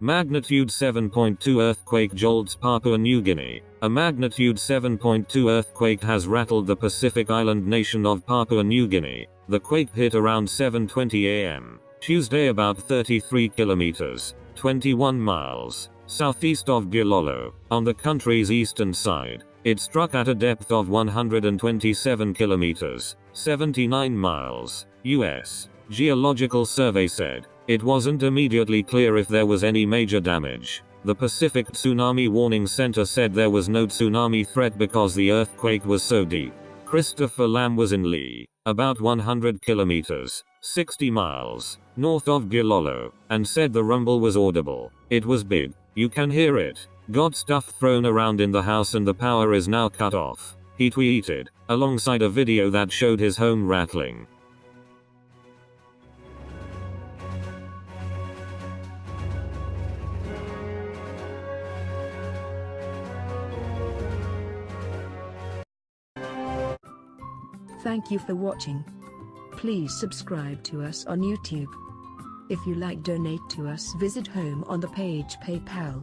Magnitude 7.2 earthquake jolts Papua New Guinea. A magnitude 7.2 earthquake has rattled the Pacific island nation of Papua New Guinea. The quake hit around 7:20 a.m. Tuesday about 33 kilometers, 21 miles, southeast of Gilolo, on the country's eastern side. It struck at a depth of 127 kilometers, 79 miles, U.S. Geological Survey said. It wasn't immediately clear if there was any major damage. The Pacific Tsunami Warning Center said there was no tsunami threat because the earthquake was so deep. Christopher Lamb was in Lee, about 100 kilometers, 60 miles, north of Gilolo, and said the rumble was audible. It was big. You can hear it. Got stuff thrown around in the house and the power is now cut off, he tweeted, alongside a video that showed his home rattling. Thank you for watching. Please subscribe to us on YouTube. If you like, donate to us, visit home on the page PayPal.